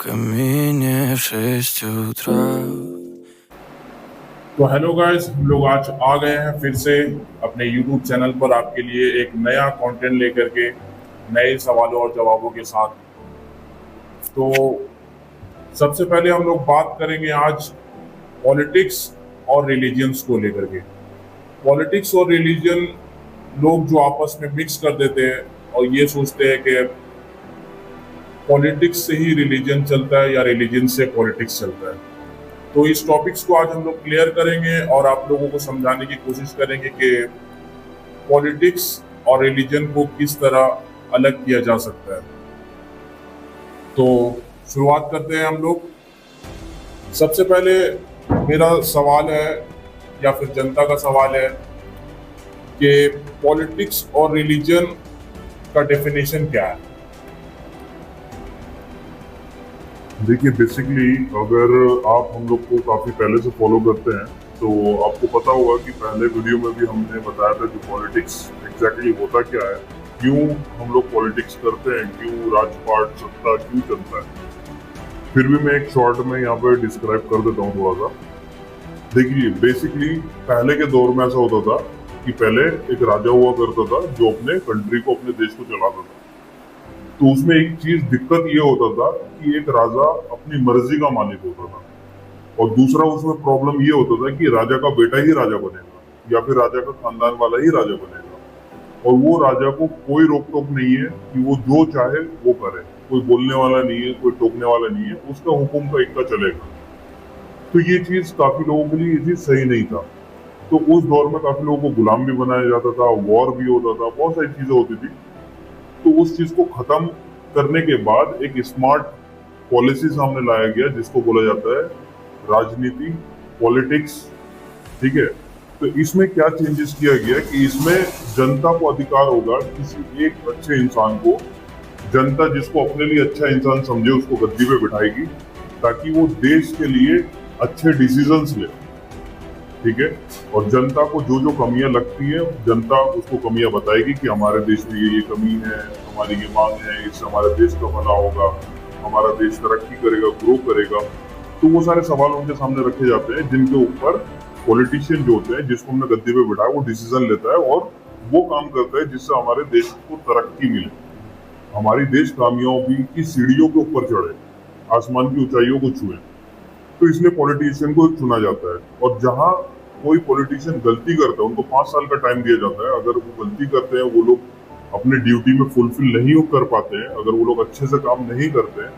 камине в 6 утра. तो hello guys, हम लोग आज आ गए हैं फिर से अपने YouTube चैनल पर आपके लिए एक नया कंटेंट लेकर के, नए सवालों और जवाबों के साथ। तो सबसे पहले हम लोग बात करेंगे आज पॉलिटिक्स और रिलीजियंस को लेकर के। पॉलिटिक्स और रिलीजन लोग जो आपस में मिक्स कर देते हैं और ये सोचते हैं कि पॉलिटिक्स से ही रिलीजन चलता है या रिलीजन से पॉलिटिक्स चलता है। तो इस टॉपिक्स को आज हम लोग क्लियर करेंगे और आप लोगों को समझाने की कोशिश करेंगे कि पॉलिटिक्स और रिलीजन को किस तरह अलग किया जा सकता है। तो शुरुआत करते हैं हम लोग। सबसे पहले मेरा सवाल है या फिर जनता का सवाल है कि पॉलिटिक्स और रिलीजन का डेफिनेशन क्या है। देखिए, बेसिकली अगर आप हम लोग को काफ़ी पहले से फॉलो करते हैं तो आपको पता होगा कि पहले वीडियो में भी हमने बताया था कि पॉलिटिक्स एग्जैक्टली होता क्या है, क्यों हम लोग पॉलिटिक्स करते हैं, क्यों राजपाट सत्ता क्यों चलता है। फिर भी मैं एक शॉर्ट में यहाँ पे डिस्क्राइब कर देता हूँ थोड़ा सा। देखिए, बेसिकली पहले के दौर में ऐसा होता था कि पहले एक राजा हुआ करता था जो अपने कंट्री को, अपने देश को चलाता था। तो उसमें एक चीज दिक्कत ये होता था कि एक राजा अपनी मर्जी का मालिक होता था, और दूसरा उसमें प्रॉब्लम ये होता था कि राजा का बेटा ही राजा बनेगा या फिर राजा का खानदान वाला ही राजा बनेगा, और वो राजा को कोई रोक टोक नहीं है कि वो जो चाहे वो करे, कोई बोलने वाला नहीं है, कोई टोकने वाला नहीं है, उसका हुक्म का इक्का चलेगा। तो ये चीज काफी लोगों के लिए ये चीज सही नहीं था। तो उस दौर में काफी लोगों को गुलाम भी बनाया जाता था, वॉर भी होता था, बहुत सारी चीजें होती थी। तो उस चीज को खत्म करने के बाद एक स्मार्ट पॉलिसी सामने लाया गया जिसको बोला जाता है राजनीति, पॉलिटिक्स। ठीक है, तो इसमें क्या चेंजेस किया गया कि इसमें जनता को अधिकार होगा, किसी एक अच्छे इंसान को, जनता जिसको अपने लिए अच्छा इंसान समझे उसको गद्दी पे बिठाएगी ताकि वो देश के लिए अच्छे डिसीजंस ले। ठीक है, और जनता को जो जो कमियां लगती है जनता उसको कमियां बताएगी कि हमारे देश में ये कमी है, हमारी ये मांग है, इससे हमारे देश का भला होगा, हमारा देश तरक्की करेगा, ग्रो करेगा। तो वो सारे सवाल उनके सामने रखे जाते हैं जिनके ऊपर पॉलिटिशियन जो होते हैं, जिसको हमने गद्दी पे बिठाया, वो डिसीजन लेता है और वो काम करता है जिससे हमारे देश को तरक्की मिले, हमारी देश कामयाबी की सीढ़ियों के ऊपर चढ़े, आसमान की ऊंचाइयों को छुए। तो इसलिए पॉलिटिशियन को चुना जाता है, और जहां कोई पॉलिटिशियन गलती करता है उनको 5 साल का टाइम दिया जाता है। अगर वो गलती करते हैं, वो लोग अपने ड्यूटी में फुलफिल नहीं कर पाते हैं, अगर वो लोग अच्छे से काम नहीं करते हैं,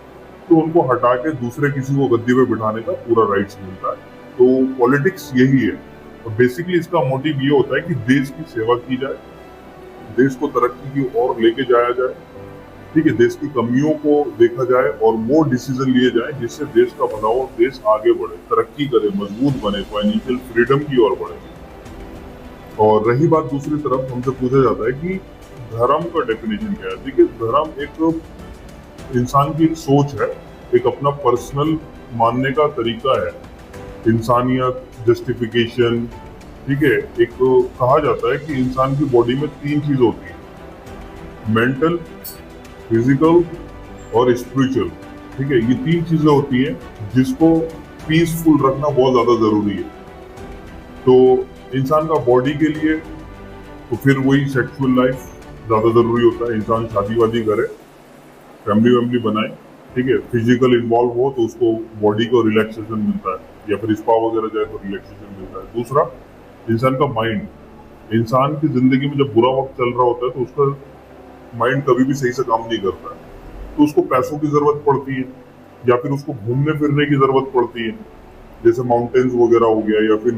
तो उनको हटा के दूसरे किसी को गद्दी पे बिठाने का पूरा राइट्स मिलता है। तो पॉलिटिक्स यही है, और बेसिकली इसका मोटिव ये होता है कि देश की सेवा की जाए, देश को तरक्की की ओर लेके जाया जाए। ठीक है, देश की कमियों को देखा जाए और वो डिसीजन लिए जाए जिससे देश का भला हो, देश आगे बढ़े, तरक्की करे, मजबूत बने, फाइनेंशियल फ्रीडम की ओर बढ़े। और रही बात दूसरी तरफ, हमसे पूछा जाता है कि धर्म का डेफिनेशन क्या है। देखिए, धर्म एक इंसान की एक सोच है, एक अपना पर्सनल मानने का तरीका है, इंसानियत, जस्टिफिकेशन। ठीक है, एक कहा जाता है कि इंसान की बॉडी में 3 चीज होती है, मेंटल, फिजिकल और स्पिरिचुअल। ठीक है, ये 3 चीजें होती हैं जिसको पीसफुल रखना बहुत ज्यादा जरूरी है। तो इंसान का बॉडी के लिए तो फिर वही सेक्सुअल लाइफ ज्यादा जरूरी होता है, इंसान शादी वादी करे, फैमिली वैमिली बनाए। ठीक है, फिजिकल इन्वॉल्व हो तो उसको बॉडी को रिलैक्सेशन मिलता है, या फिर स्पा वगैरह जाए तो रिलैक्सेशन मिलता है। दूसरा, इंसान का माइंड, इंसान की जिंदगी में जब बुरा वक्त चल रहा होता है तो उसका माइंड कभी भी सही से काम नहीं करता है, तो उसको पैसों की जरूरत पड़ती है, या फिर उसको घूमने फिरने की जरूरत पड़ती है, जैसे माउंटेन्स वगैरह हो गया, या फिर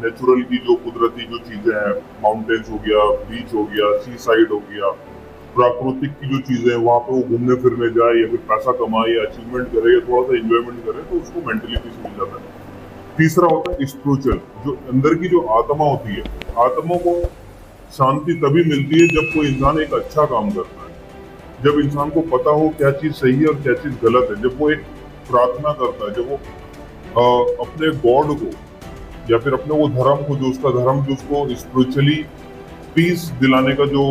नेचुरल की जो कुदरती जो चीजें हैं, माउंटेन्स हो गया, बीच हो गया, सी साइड हो गया, प्राकृतिक की जो चीजें हैं वहां पे वो घूमने फिरने जाए, या फिर पैसा कमाए, या अचीवमेंट करे, या थोड़ा सा एंजॉयमेंट करे, तो उसको मेंटली पीस मिल जाता है। तीसरा होता है स्पिरिचुअल, जो अंदर की जो आत्मा होती है, आत्मा को शांति तभी मिलती है जब कोई इंसान एक अच्छा काम करता है, जब इंसान को पता हो क्या चीज सही है और क्या चीज गलत है, जब वो एक प्रार्थना करता है, जब वो अपने गॉड को या फिर अपने वो धर्म को, जो उसका धर्म जो उसको स्पिरिचुअली पीस दिलाने का जो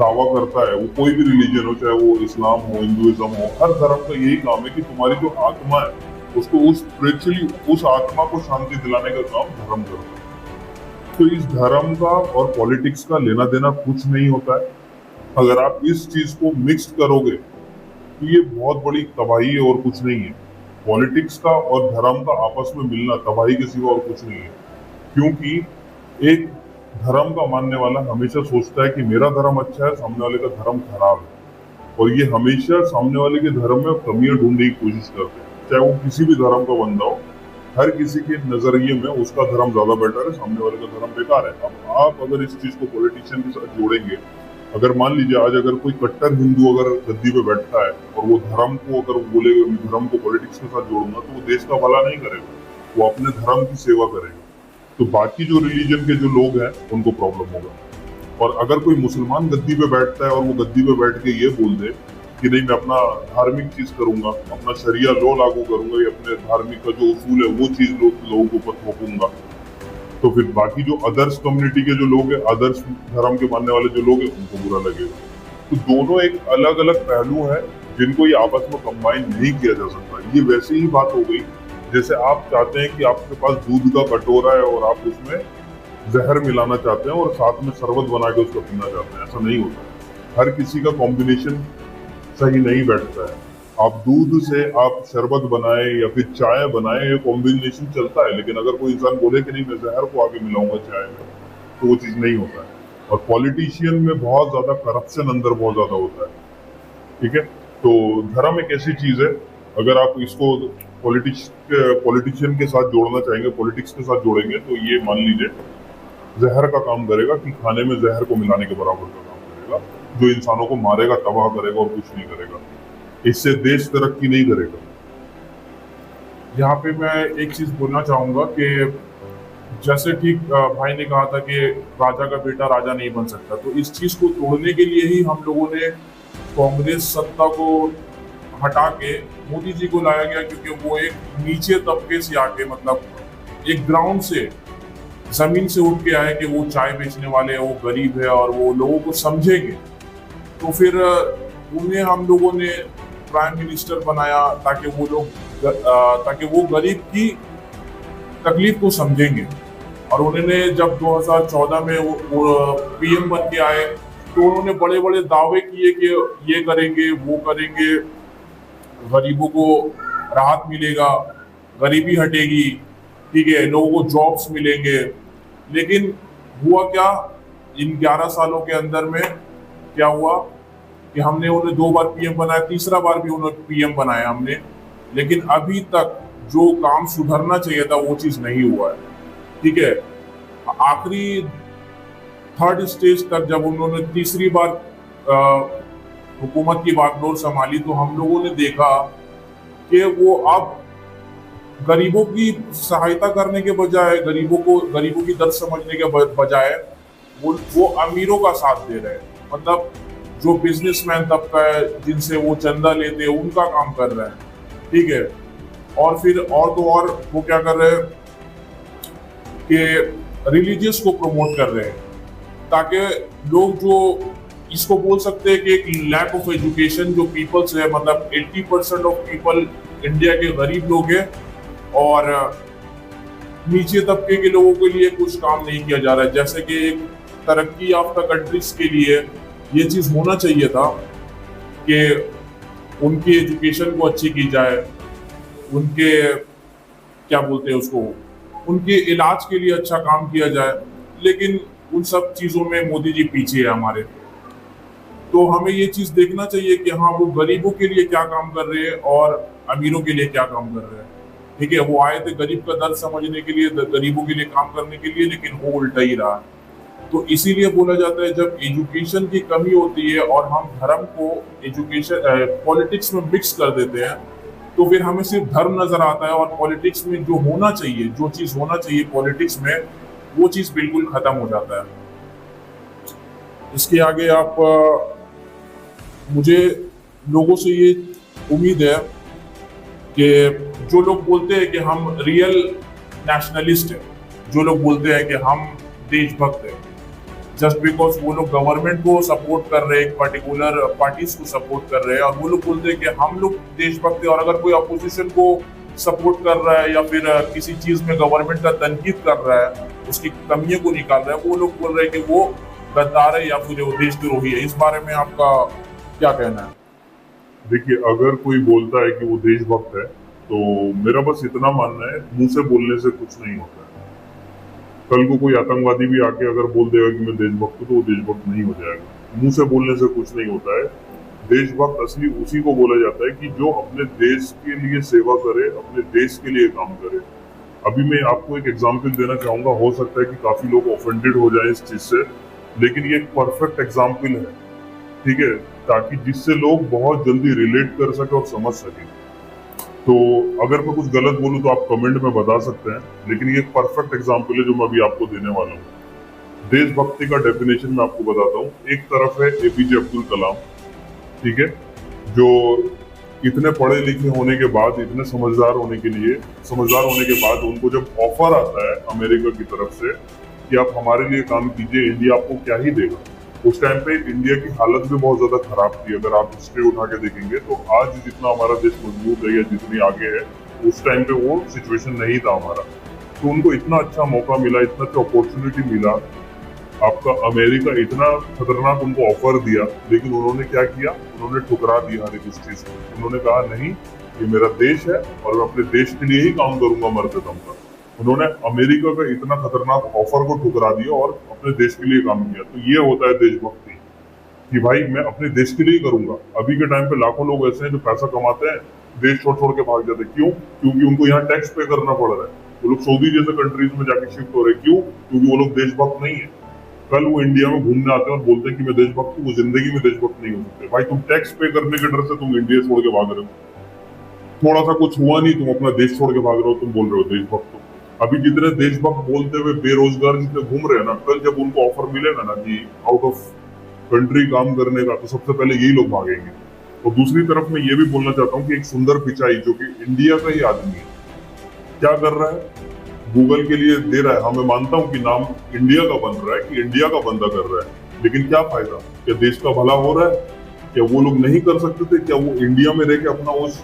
दावा करता है, वो कोई भी रिलीजन हो, चाहे वो इस्लाम हो, हिंदुइज्म हो, हर धर्म का यही काम है कि तुम्हारी जो आत्मा है उसको उस स्पिरिचुअली उस आत्मा को शांति दिलाने का काम धर्म करता है। तो इस धर्म का और पॉलिटिक्स का लेना देना कुछ नहीं होता है। अगर आप इस चीज को मिक्स करोगे तो ये बहुत बड़ी तबाही है और कुछ नहीं है। पॉलिटिक्स का और धर्म का आपस में मिलना तबाही के सिवा और कुछ नहीं है, क्योंकि एक धर्म का मानने वाला हमेशा सोचता है कि मेरा धर्म अच्छा है, सामने वाले का धर्म खराब है, और ये हमेशा सामने वाले के धर्म में कमियां ढूंढने की कोशिश करते हैं, चाहे वो किसी भी धर्म का बंदा हो। हर किसी के नजरिए में उसका धर्म ज्यादा बेटर है, सामने वाले का धर्म बेकार है। अब आप अगर इस चीज को पॉलिटिशियन के साथ जोड़ेंगे, अगर मान लीजिए आज अगर कोई कट्टर हिंदू अगर गद्दी पे बैठता है और वो धर्म को अगर बोलेगा मैं धर्म को पॉलिटिक्स के साथ जोड़ूंगा, तो वो देश का भला नहीं करेगा, वो अपने धर्म की सेवा करेगा। तो बाकी जो रिलीजन के जो लोग हैं उनको प्रॉब्लम होगा। और अगर कोई मुसलमान गद्दी पे बैठता है और वो गद्दी पे बैठ के ये बोल दे कि नहीं मैं अपना धार्मिक चीज करूंगा, अपना शरिया लॉ लागू करूंगा, या अपने धार्मिक का जो उसूल है वो चीज लोगों के ऊपर थोपूंगा, तो फिर बाकी जो अदर्स कम्युनिटी के जो लोग हैं, अदर्स धर्म के मानने वाले जो लोग हैं, उनको बुरा लगेगा। तो दोनों एक अलग अलग पहलू है जिनको ये आपस में कंबाइन नहीं किया जा सकता। ये वैसे ही बात हो गई जैसे आप चाहते हैं कि आपके पास दूध का कटोरा है और आप उसमें जहर मिलाना चाहते हैं और साथ में शरबत बना के उसको पीना चाहते हैं। ऐसा नहीं होता, हर किसी का कॉम्बिनेशन सही नहीं बैठता है। आप दूध से आप शरबत बनाए या फिर चाय बनाए, ये कॉम्बिनेशन चलता है, लेकिन अगर कोई इंसान बोले कि नहीं मैं जहर को आगे मिलाऊंगा चाय में, तो वो चीज नहीं होता है। और पॉलिटिशियन में बहुत ज्यादा करप्शन अंदर बहुत ज्यादा होता है, ठीक है। तो धर्म एक ऐसी चीज है, अगर आप इसको पॉलिटिशियन के साथ जोड़ना चाहेंगे, पॉलिटिक्स के साथ जोड़ेंगे, तो ये मान लीजिए जहर का काम करेगा कि खाने में जहर को मिलाने के बराबर का काम करेगा, जो इंसानों को मारेगा, तबाह करेगा और कुछ नहीं करेगा। इससे देश तरक्की नहीं करेगा। यहाँ पे मैं एक चीज बोलना चाहूंगा कि जैसे ठीक भाई ने कहा था कि राजा का बेटा राजा नहीं बन सकता, तो इस चीज को तोड़ने के लिए ही हम लोगों ने कांग्रेस सत्ता को हटा के मोदी जी को लाया गया, क्योंकि वो एक नीचे तबके से आके, मतलब एक ग्राउंड से, जमीन से उठ के आए कि वो चाय बेचने वाले हैं, वो गरीब है और वो लोगों को समझेंगे। तो फिर उन्हें हम लोगों ने प्राइम मिनिस्टर बनाया ताकि वो गरीब की तकलीफ को समझेंगे। और उन्होंने जब 2014 में वो पीएम बन के आए, तो उन्होंने बड़े बड़े दावे किए कि ये करेंगे, वो करेंगे, गरीबों को राहत मिलेगा, गरीबी हटेगी, ठीक है, लोगों को जॉब्स मिलेंगे। लेकिन हुआ क्या, इन 11 सालों के अंदर में क्या हुआ कि हमने उन्हें 2 बार पीएम बनाया, तीसरा बार भी उन्हें पीएम बनाया हमने, लेकिन अभी तक जो काम सुधरना चाहिए था वो चीज नहीं हुआ है, ठीक है। आखिरी 3rd स्टेज तक जब उन्होंने तीसरी बार हुकूमत की बागडोर संभाली, तो हम लोगों ने देखा कि वो अब गरीबों की सहायता करने के बजाय, गरीबों की दर्द समझने के बजाय वो अमीरों का साथ दे रहे हैं। मतलब जो बिजनेसमैन तबका है, जिनसे वो चंदा लेते हैं, उनका काम कर रहे हैं, ठीक है। और फिर और तो और वो क्या कर रहे हैं कि रिलीजियस को प्रमोट कर रहे हैं, ताकि लोग जो इसको बोल सकते हैं कि एक लैक ऑफ एजुकेशन जो पीपल्स है, मतलब 80% ऑफ पीपल इंडिया के गरीब लोग हैं और नीचे तबके के लोगों के लिए कुछ काम नहीं किया जा रहा है। जैसे कि एक तरक्की याफ्ता कंट्रीज के लिए ये चीज होना चाहिए था कि उनकी एजुकेशन को अच्छी की जाए, उनके क्या बोलते हैं उसको, उनके इलाज के लिए अच्छा काम किया जाए, लेकिन उन सब चीजों में मोदी जी पीछे है हमारे। तो हमें ये चीज देखना चाहिए कि हाँ, वो गरीबों के लिए क्या काम कर रहे हैं और अमीरों के लिए क्या काम कर रहे हैं, ठीक है। वो आए थे गरीब का दर्द समझने के लिए, गरीबों के लिए काम करने के लिए, लेकिन वो उल्टा ही रहा। तो इसीलिए बोला जाता है जब एजुकेशन की कमी होती है और हम धर्म को पॉलिटिक्स में मिक्स कर देते हैं, तो फिर हमें सिर्फ धर्म नजर आता है और पॉलिटिक्स में जो होना चाहिए, जो चीज होना चाहिए पॉलिटिक्स में, वो चीज बिल्कुल खत्म हो जाता है। इसके आगे आप मुझे लोगों से ये उम्मीद है कि जो लोग बोलते हैं कि हम रियल नेशनलिस्ट हैं, जो लोग बोलते हैं कि हम देशभक्त हैं, जस्ट बिकॉज वो लोग गवर्नमेंट को सपोर्ट कर रहे हैं, एक पर्टिकुलर पार्टीज को सपोर्ट कर रहे हैं, और वो लोग बोलते हैं कि हम लोग देशभक्त हैं, और अगर कोई अपोजिशन को सपोर्ट कर रहा है या फिर किसी चीज में गवर्नमेंट का तनकीद कर रहा है, उसकी कमियों को निकाल रहा है, वो लोग बोल रहे हैं कि वो गद्दार है या फिर वो देशद्रोही है। इस बारे में आपका क्या कहना है? देखिए, अगर कोई बोलता है कि वो देशभक्त है तो मेरा बस इतना मानना है, मुंह से बोलने से कुछ नहीं होता है। कल को कोई आतंकवादी भी आके अगर बोल देगा कि मैं देशभक्त हूँ तो वो देशभक्त नहीं हो जाएगा। मुंह से बोलने से कुछ नहीं होता है। देशभक्त असली उसी को बोला जाता है कि जो अपने देश के लिए सेवा करे, अपने देश के लिए काम करे। अभी मैं आपको एक एग्जाम्पल देना चाहूंगा, हो सकता है कि काफी लोग ऑफेंडेड हो जाए इस चीज से, लेकिन ये एक परफेक्ट एग्जाम्पल है, ठीक है, ताकि जिससे लोग बहुत जल्दी रिलेट कर सके और समझ सके। तो अगर मैं कुछ गलत बोलूं तो आप कमेंट में बता सकते हैं, लेकिन ये एक परफेक्ट एग्जाम्पल है जो मैं अभी आपको देने वाला हूँ। देशभक्ति का डेफिनेशन मैं आपको बताता हूँ। एक तरफ है एपीजे अब्दुल कलाम, ठीक है, जो इतने पढ़े लिखे होने के बाद, इतने समझदार होने के बाद उनको जब ऑफर आता है अमेरिका की तरफ से कि आप हमारे लिए काम कीजिए, इंडिया आपको क्या ही देगा। उस टाइम पे इंडिया की हालत भी बहुत ज्यादा खराब थी। अगर आप हिस्ट्री उठा के देखेंगे तो आज जितना हमारा देश मजबूत है या जितनी आगे है, उस टाइम पे वो सिचुएशन नहीं था हमारा। तो उनको इतना अच्छा मौका मिला, इतना अच्छा अपॉर्चुनिटी मिला, आपका अमेरिका इतना खतरनाक उनको ऑफर दिया, लेकिन उन्होंने क्या किया? उन्होंने ठुकरा दिया हर एक उस चीज को। उन्होंने कहा नहीं, ये मेरा देश है और मैं अपने देश के लिए ही काम करूंगा मरते दम तक। उन्होंने अमेरिका का इतना खतरनाक ऑफर को ठुकरा दिया और अपने देश के लिए काम किया। तो ये होता है देशभक्ति, कि भाई मैं अपने देश के लिए ही करूंगा। अभी के टाइम पे लाखों लोग ऐसे हैं जो पैसा कमाते हैं, देश छोड़ छोड़ के भाग जाते हैं। क्यों? क्योंकि उनको यहाँ टैक्स पे करना पड़ रहा है। वो लोग सऊदी जैसे कंट्रीज में जाके शिफ्ट हो रहे हैं। क्यों? क्योंकि वो लोग देशभक्त नहीं है। कल वो इंडिया में घूमने आते हैं और बोलते हैं कि मैं देशभक्त हूँ, वो जिंदगी में देशभक्त नहीं हो सकते। भाई तुम टैक्स पे करने के डर से तुम इंडिया छोड़ के भाग रहे हो। थोड़ा सा कुछ हुआ नहीं, तुम अपना देश छोड़ के भाग रहे हो, तुम बोल रहे हो देशभक्त हो। अभी जितने देशभक्त बोलते हुए बेरोजगार जितने घूम रहे हैं ना, कल जब उनको ऑफर मिलेगा ना कि आउट ऑफ कंट्री काम करने का, तो सबसे पहले यही लोग भागेंगे। और दूसरी तरफ मैं ये भी बोलना चाहता हूँ कि एक सुंदर पिचाई जो कि इंडिया का ही आदमी है, क्या कर रहा है? गूगल के लिए दे रहा है। हाँ, मैं मानता हूँ कि नाम इंडिया का बन रहा है, कि इंडिया का बंदा कर रहा है, लेकिन क्या फायदा? क्या देश का भला हो रहा है? क्या वो लोग नहीं कर सकते थे? क्या वो इंडिया में रह के अपना उस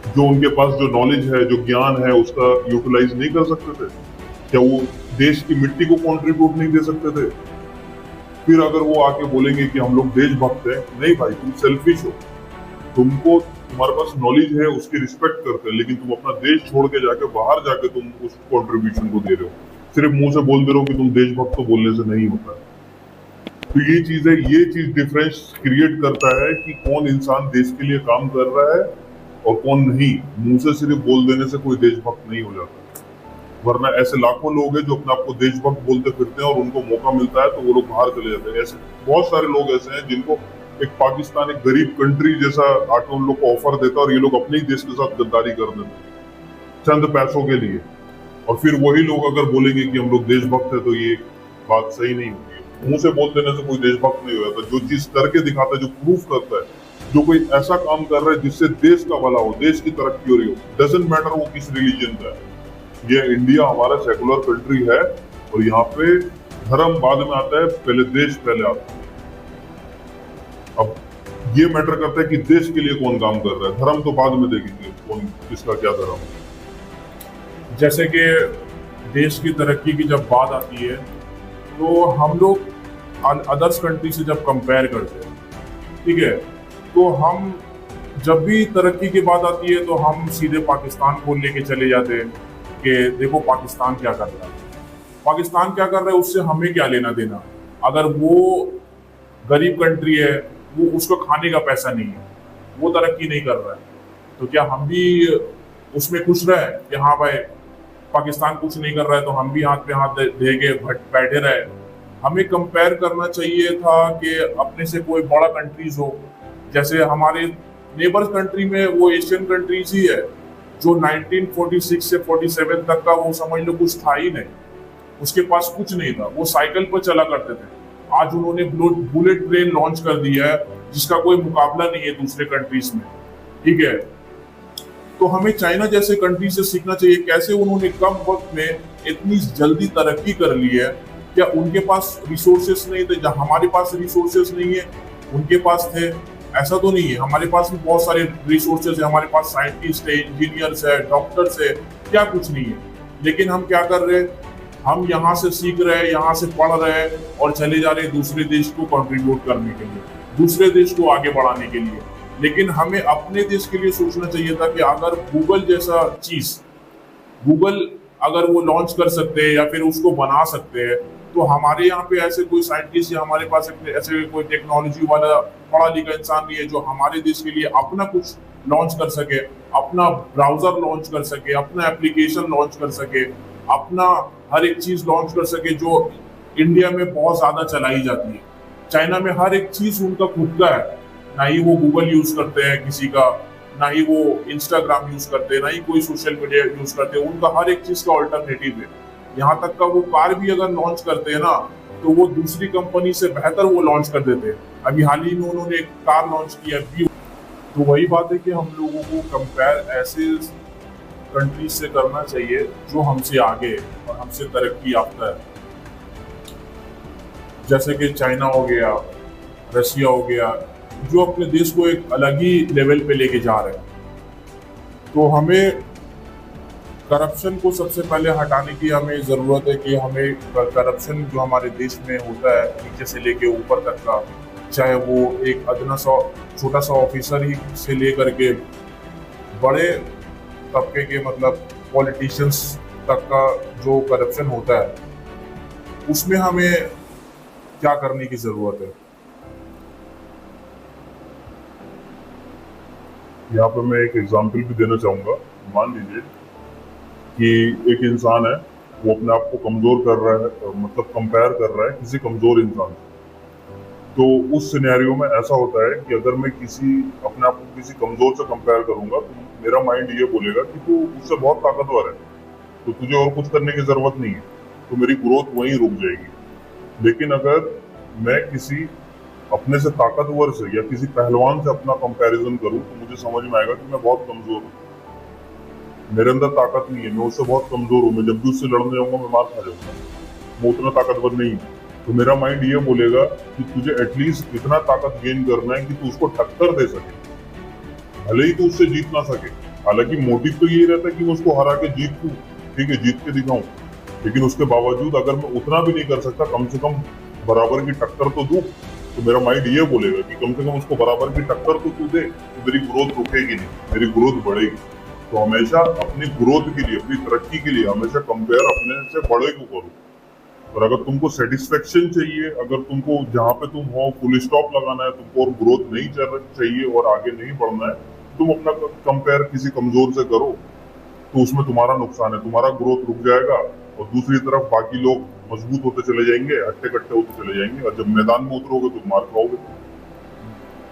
जो उनके पास जो नॉलेज है, जो ज्ञान है, उसका यूटिलाइज नहीं कर सकते थे? क्या वो देश की मिट्टी को कंट्रीब्यूट नहीं दे सकते थे? फिर अगर वो आके बोलेंगे कि हम लोग देशभक्त हैं, नहीं भाई, तुम सेल्फिश हो। तुम्हारे पास नॉलेज है, उसकी रिस्पेक्ट करते हैं, लेकिन तुम अपना देश छोड़ के जाके बाहर जाके तुम उस कंट्रीब्यूशन को दे रहे हो। सिर्फ मुंह से बोल दे रहे हो कि तुम देशभक्त, तो बोलने से नहीं होता है। तो ये चीज डिफरेंस क्रिएट करता है कि कौन इंसान देश के लिए काम कर रहा है और कौन नहीं। मुंह से सिर्फ बोल देने से कोई देशभक्त नहीं हो जाता। वरना ऐसे लाखों लोग हैं जो अपने आप को देशभक्त बोलते फिरते हैं और उनको मौका मिलता है तो वो लोग बाहर चले जाते हैं। ऐसे बहुत सारे लोग ऐसे हैं जिनको एक पाकिस्तान, एक गरीब कंट्री जैसा आके उन लोग को ऑफर देता है और ये लोग अपने ही देश के साथ गद्दारी कर देते हैं चंद पैसों के लिए। और फिर वही लोग अगर बोलेंगे कि हम लोग देशभक्त है, तो ये बात सही नहीं होगी। मुंह से बोल देने से कोई देशभक्त नहीं हो जाता। जो चीज करके दिखाता है, जो प्रूफ करता है, जो कोई ऐसा काम कर रहा है जिससे देश का भला हो, देश की तरक्की हो रही हो, डजंट मैटर वो किस रिलीजन का है। ये इंडिया हमारा सेकुलर कंट्री है और यहाँ पे धर्म बाद में आता है, पहले देश पहले आता है। अब ये मैटर करता है कि देश के लिए कौन काम कर रहा है, धर्म तो बाद में देखेंगे कौन किसका क्या धर्म है। जैसे कि देश की तरक्की की जब बात आती है तो हम लोग अदर्स कंट्री से जब कंपेयर करते हैं, ठीक है, तो हम जब भी तरक्की की बात आती है तो हम सीधे पाकिस्तान को लेके चले जाते हैं कि देखो पाकिस्तान क्या कर रहा है, पाकिस्तान क्या कर रहा है, उससे हमें क्या लेना देना। अगर वो गरीब कंट्री है, वो उसको खाने का पैसा नहीं है, वो तरक्की नहीं कर रहा है, तो क्या हम भी उसमें खुश रहे कि हाँ भाई पाकिस्तान कुछ नहीं कर रहा है तो हम भी हाथ पे हाथ दे के बैठे रहे। हमें कंपेयर करना चाहिए था कि अपने से कोई बड़ा कंट्रीज हो। जैसे हमारे नेबर्स कंट्री में वो एशियन कंट्रीज ही है जो 1946 से 47 तक का वो समझ लो कुछ था ही नहीं, उसके पास कुछ नहीं था, वो साइकिल पर चला करते थे। आज उन्होंने बुलेट ट्रेन लॉन्च कर दिया है जिसका कोई मुकाबला नहीं है दूसरे कंट्रीज में, ठीक है। तो हमें चाइना जैसे कंट्री से सीखना चाहिए कैसे उन्होंने कम वक्त में इतनी जल्दी तरक्की कर ली है क्या उनके पास रिसोर्सेस नहीं थे? जहाँ हमारे पास रिसोर्सेस नहीं है उनके पास थे, ऐसा तो नहीं है। हमारे पास भी बहुत सारे रिसोर्सेज है, हमारे पास साइंटिस्ट है, इंजीनियर्स है, डॉक्टर्स है, क्या कुछ नहीं है। लेकिन हम क्या कर रहे हैं, हम यहाँ से सीख रहे हैं, यहाँ से पढ़ रहे हैं और चले जा रहे हैं दूसरे देश को कंट्रीब्यूट करने के लिए, दूसरे देश को आगे बढ़ाने के लिए। लेकिन हमें अपने देश के लिए सोचना चाहिए था कि अगर गूगल जैसा चीज, गूगल अगर वो लॉन्च कर सकते हैं या फिर उसको बना सकते हैं, तो हमारे यहाँ पे ऐसे कोई साइंटिस्ट या हमारे पास ऐसे कोई टेक्नोलॉजी वाला पढ़ा लिखा इंसान नहीं है जो हमारे देश के लिए अपना कुछ लॉन्च कर सके, अपना ब्राउजर लॉन्च कर सके, अपना एप्लीकेशन लॉन्च कर सके, अपना हर एक चीज लॉन्च कर सके जो इंडिया में बहुत ज्यादा चलाई जाती है। चाइना में हर एक चीज उनका खुद का है, ना ही वो गूगल यूज करते हैं किसी का, ना ही वो इंस्टाग्राम यूज करते हैं, ना ही कोई सोशल मीडिया यूज करते हैं। उनका हर एक चीज का ऑल्टरनेटिव है। यहाँ तक का वो कार भी अगर लॉन्च करते हैं ना, तो वो दूसरी कंपनी से बेहतर वो लॉन्च कर देते हैं। अभी हाल ही में उन्होंने एक कार लॉन्च किया व्यू। तो वही बात है कि हम लोगों को कंपेयर ऐसे कंट्रीज से करना चाहिए जो हमसे आगे है और हमसे तरक्की याफ्ता है, जैसे कि चाइना हो गया, रशिया हो गया, जो अपने देश को एक अलग ही लेवल पे लेके जा रहे हैं। तो हमें करप्शन को सबसे पहले हटाने की हमें ज़रूरत है कि हमें करप्शन जो हमारे देश में होता है नीचे से लेके ऊपर तक का, चाहे वो एक अदना सा छोटा सा ऑफिसर ही से लेकर के बड़े तबके के मतलब पॉलिटिशियंस तक का जो करप्शन होता है, उसमें हमें क्या करने की ज़रूरत है। यहाँ पर मैं एक एग्जांपल भी देना चाहूँगा। मान लीजिए कि एक इंसान है, वो अपने आप को कमजोर कर रहा है, मतलब कंपेयर कर रहा है किसी कमजोर इंसान से। तो उस सिनेरियो में ऐसा होता है कि अगर मैं अपने आप को किसी कमजोर से कंपेयर करूंगा तो मेरा माइंड ये बोलेगा कि तू उससे बहुत ताकतवर है, तो तुझे और कुछ करने की जरूरत नहीं है, तो मेरी ग्रोथ वहीं रुक जाएगी। लेकिन अगर मैं किसी अपने से ताकतवर से या किसी पहलवान से अपना कंपैरिजन करूं तो मुझे समझ में आएगा कि मैं बहुत कमजोर हूँ, मेरे अंदर ताकत नहीं है, मैं उससे बहुत कमजोर हूँ, मैं जब भी उससे लड़ने जाऊंगा मैं मार खा जाऊंगा, मैं उतना ताकतवर नहीं हूँ। तो मेरा माइंड ये बोलेगा कि तुझे एटलीस्ट इतना ताकत गेन करना है कि तू उसको टक्कर दे सके, भले ही तू उससे जीत ना सके। हालांकि मोटिव तो यही रहता है कि मैं उसको हरा के जीतूं, ठीक है, जीत के दिखाऊं, लेकिन उसके बावजूद अगर मैं उतना भी नहीं कर सकता, कम से कम बराबर की टक्कर तो दूं। तो मेरा माइंड ये बोलेगा कि कम से कम उसको बराबर की टक्कर तो तू दे, तो मेरी ग्रोथ रुकेगी नहीं, मेरी ग्रोथ बढ़ेगी। तो हमेशा अपनी ग्रोथ के लिए, अपनी तरक्की के लिए हमेशा कंपेयर अपने से बड़े को करो। और अगर तुमको सेटिस्फेक्शन चाहिए, अगर तुमको जहाँ पे तुम हो फुल स्टॉप लगाना है, तुमको और ग्रोथ नहीं चाहिए और आगे नहीं बढ़ना है, तुम अपना कंपेयर किसी कमजोर से करो, तो उसमें तुम्हारा नुकसान है, तुम्हारा ग्रोथ रुक जाएगा और दूसरी तरफ बाकी लोग मजबूत होते चले जाएंगे, हट्टे कट्टे होते चले जाएंगे, और जब मैदान में उतरोगे तो मार खाओगे,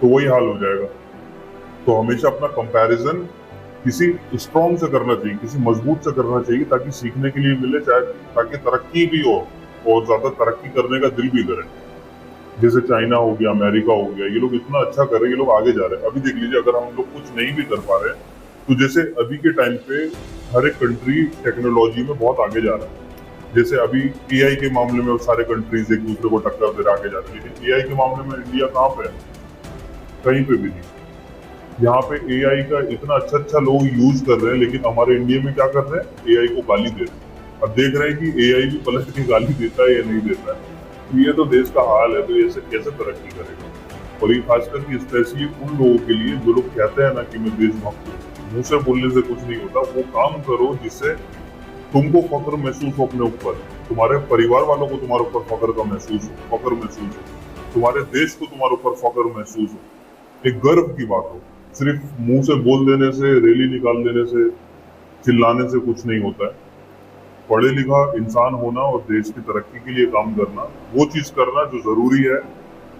तो वही हाल हो जाएगा। तो हमेशा अपना कंपैरिजन किसी स्ट्रॉन्ग से करना चाहिए, किसी मजबूत से करना चाहिए, ताकि सीखने के लिए मिले, चाहे ताकि तरक्की भी हो और ज्यादा तरक्की करने का दिल भी करे। जैसे चाइना हो गया, अमेरिका हो गया, ये लोग इतना अच्छा कर रहे हैं, ये लोग आगे जा रहे हैं। अभी देख लीजिए, अगर हम लोग कुछ नहीं भी कर पा रहे हैं, तो जैसे अभी के टाइम पे हर एक कंट्री टेक्नोलॉजी में बहुत आगे जा रहा है। जैसे अभी एआई के मामले में सारे कंट्रीज एक दूसरे को टक्कर दे आगे जा रहे हैं, लेकिन एआई के मामले में इंडिया कहाँ पे है? कहीं पे भी नहीं। यहाँ पे एआई का इतना अच्छा लोग यूज कर रहे हैं, लेकिन हमारे इंडिया में क्या कर रहे हैं? एआई को गाली दे रहे हैं। अब देख रहे हैं कि एआई भी पलट के गाली देता है या नहीं देता है। तो ये तो देश का हाल है, तो ये कैसे तरक्की करेगा? और ये खासकर कि स्पेशली उन लोगों के लिए जो लोग कहते हैं ना कि मैं देशभक्त हूँ, मुंह से बोलने से कुछ नहीं होता। वो काम करो जिससे तुमको फख्र महसूस हो अपने ऊपर, तुम्हारे परिवार वालों को तुम्हारे ऊपर फख्र महसूस हो, तुम्हारे देश को तुम्हारे ऊपर फख्र महसूस हो, एक गर्व की बात हो। सिर्फ मुंह से बोल देने से, रैली निकाल देने से, चिल्लाने से कुछ नहीं होता है। पढ़े लिखा इंसान होना और देश की तरक्की के लिए काम करना, वो चीज करना जो जरूरी है,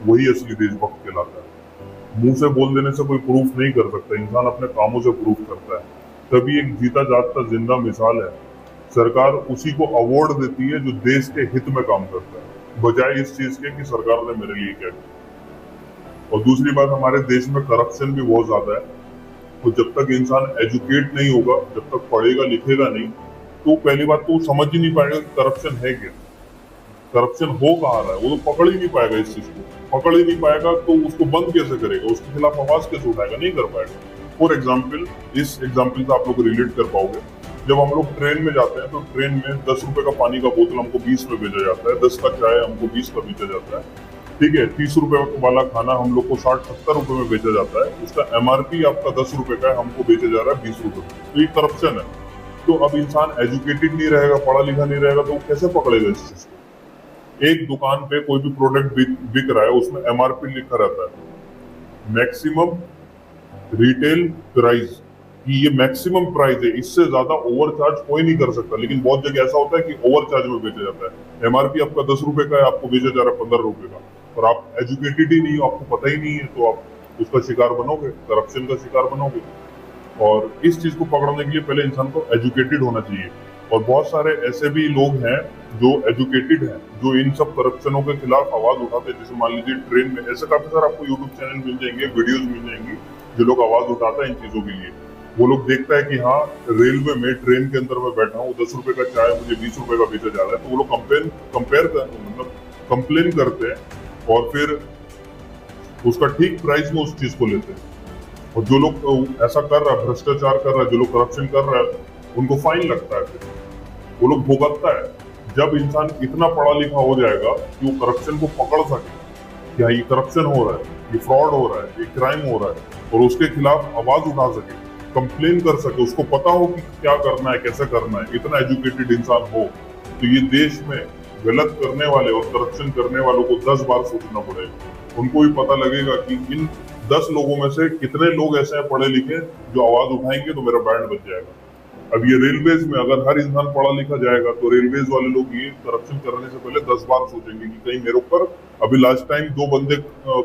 वही असली देशभक्त कहलाता है। मुंह से बोल देने से कोई प्रूफ नहीं कर सकता, इंसान अपने कामों से प्रूफ करता है। तभी एक जीता जागता जिंदा मिसाल है। सरकार उसी को अवार्ड देती है जो देश के हित में काम करता है, बजाय इस चीज के कि सरकार ने मेरे लिए क्या किया। और दूसरी बात, हमारे देश में करप्शन भी बहुत ज्यादा है। तो जब तक इंसान एजुकेट नहीं होगा, जब तक पढ़ेगा लिखेगा नहीं, तो पहली बात तो समझ ही नहीं पाएगा कि करप्शन है क्या। करप्शन हो कहाँ रहा है, वो तो पकड़ ही नहीं पाएगा इस चीज को। पकड़ ही नहीं पाएगा तो उसको बंद कैसे करेगा, उसके खिलाफ आवाज कैसे उठाएगा, नहीं कर पाएगा। फॉर एग्जाम्पल, इस एग्जाम्पल से आप लोग रिलेट कर पाओगे, जब हम लोग ट्रेन में जाते हैं तो ट्रेन में 10 रुपए का पानी का बोतल हमको 20 में बेचा जाता है, 10 का चाय हमको 20 का बेचा जाता है, ठीक है। 30 रुपए वाला खाना हम लोग को 60-70 रुपए में बेचा जाता है, उसका एमआरपी आपका 10 रुपए का है, हमको बेचा जा रहा है 20 रुपए में। तो ये करप्शन है। तो अब इंसान एजुकेटेड नहीं रहेगा, पढ़ा लिखा नहीं रहेगा, तो वो कैसे पकड़ेगा इस चीज को। एक दुकान पे कोई भी प्रोडक्ट बिक रहा है, उसमें एमआरपी लिखा रहता है, मैक्सिमम रिटेल प्राइस, कि ये मैक्सिमम प्राइस है, इससे ज्यादा ओवर चार्ज कोई नहीं कर सकता। लेकिन बहुत जगह ऐसा होता है कि ओवर चार्ज में बेचा जाता है। एमआरपी आपका 10 रुपए का है, आपको बेचा जा रहा है 15 रुपए का, और आप एजुकेटेड ही नहीं हो, आपको पता ही नहीं है, तो आप उसका शिकार बनोगे, करप्शन का शिकार बनोगे। और इस चीज को पकड़ने के लिए पहले इंसान को एजुकेटेड होना चाहिए। और बहुत सारे ऐसे भी लोग हैं जो एजुकेटेड हैं, जो इन सब करप्शनों के खिलाफ आवाज उठाते हैं। जैसे मान लीजिए ट्रेन में ऐसे काफी सारे आपको यूट्यूब चैनल मिल जाएंगे, वीडियोज मिल जाएंगी, जो लोग आवाज उठाता है इन चीजों के लिए। वो लोग देखता है कि हाँ, रेलवे में ट्रेन के अंदर मैं बैठा हूँ, 10 रुपए का चाय मुझे 20 रुपए का बेचा जा रहा है, तो वो लोग कंप्लेन करते हैं और फिर उसका ठीक प्राइस में उस चीज को लेते हैं। और जो लोग ऐसा कर रहा है, भ्रष्टाचार कर रहा है, जो लोग करप्शन कर रहा है, उनको फाइन लगता है, फिर वो लोग भुगतता है। जब इंसान इतना पढ़ा लिखा हो जाएगा कि वो करप्शन को पकड़ सके कि हाँ, ये करप्शन हो रहा है, ये फ्रॉड हो रहा है, ये क्राइम हो रहा है, और उसके खिलाफ आवाज उठा सके, कंप्लेन कर सके, उसको पता हो कि क्या करना है, कैसे करना है, इतना एजुकेटेड इंसान हो, तो ये देश में गलत करने वाले और करप्शन करने वालों को 10 बार सोचना पड़ेगा। उनको भी पता लगेगा कि इन 10 लोगों में से कितने लोग ऐसे हैं पढ़े लिखे जो आवाज उठाएंगे तो मेरा बैंड बच जाएगा। अब ये रेलवेज में अगर हर इंसान पढ़ा लिखा जाएगा तो रेलवेज वाले लोग ये करप्शन करने से पहले 10 बार सोचेंगे कि कहीं मेरे ऊपर, अभी लास्ट टाइम 2 बंदे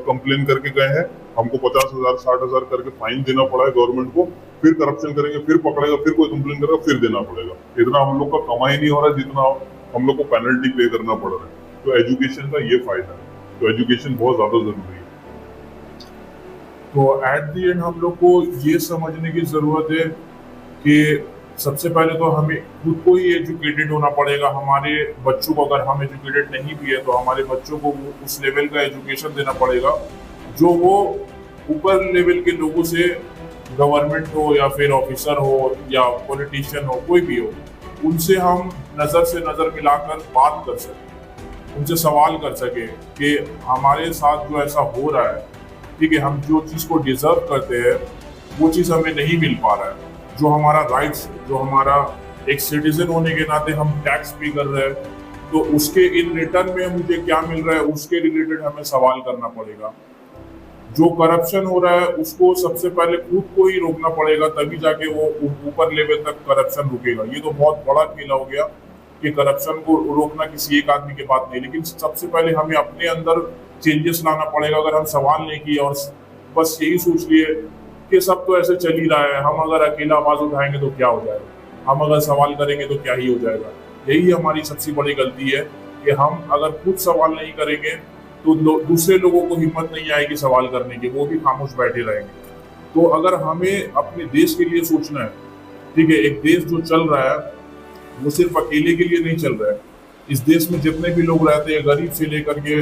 कंप्लेन करके गए हैं, हमको 50,000 60,000 करके फाइन देना पड़ा है गवर्नमेंट को, फिर करप्शन करेंगे, फिर पकड़ेगा, फिर कोई कंप्लेन करेगा, फिर देना पड़ेगा। इतना हम लोग का कमाई नहीं हो रहा है जितना हम लोग को पेनल्टी पे करना पड़ रहा है। तो एजुकेशन का ये फायदा है। तो एजुकेशन बहुत ज्यादा जरूरी है। तो एट द एंड हम लोग को ये समझने की जरूरत है कि सबसे पहले तो हमें खुद को ही एजुकेटेड होना पड़ेगा। हमारे बच्चों को, अगर हम एजुकेटेड नहीं भी है तो हमारे बच्चों को उस लेवल का एजुकेशन देना पड़ेगा जो वो ऊपर लेवल के लोगों से, गवर्नमेंट हो या फिर ऑफिसर हो या पॉलिटिशियन हो, कोई भी हो, उनसे हम नज़र से नज़र मिलाकर बात कर सकें, उनसे सवाल कर सके कि हमारे साथ जो ऐसा हो रहा है, ठीक है, हम जो चीज़ को डिजर्व करते हैं वो चीज़ हमें नहीं मिल पा रहा है, जो हमारा राइट्स, जो हमारा एक सिटीजन होने के नाते हम टैक्स पे कर रहे हैं, तो उसके इन रिटर्न में मुझे क्या मिल रहा है, उसके रिलेटेड हमें सवाल करना पड़ेगा। जो करप्शन हो रहा है उसको सबसे पहले खुद को ही रोकना पड़ेगा, तभी जाके वो ऊपर लेवल तक करप्शन रुकेगा। ये तो बहुत बड़ा खेला हो गया कि करप्शन को रोकना किसी एक आदमी की बात नहीं, लेकिन सबसे पहले हमें अपने अंदर चेंजेस लाना पड़ेगा। अगर हम सवाल नहीं किए और बस यही सोच लिए कि सब तो ऐसे चल ही रहा है, हम अगर अकेला आवाज उठाएंगे तो क्या हो जाएगा, हम अगर सवाल करेंगे तो क्या ही हो जाएगा, यही हमारी सबसे बड़ी गलती है कि हम अगर खुद सवाल नहीं करेंगे तो दूसरे लोगों को हिम्मत नहीं आएगी सवाल करने की, वो भी खामोश बैठे रहेंगे। तो अगर हमें अपने देश के लिए सोचना है, ठीक है, एक देश जो चल रहा है वो सिर्फ अकेले के लिए नहीं चल रहा है। इस देश में जितने भी लोग रहते हैं, गरीब से लेकर के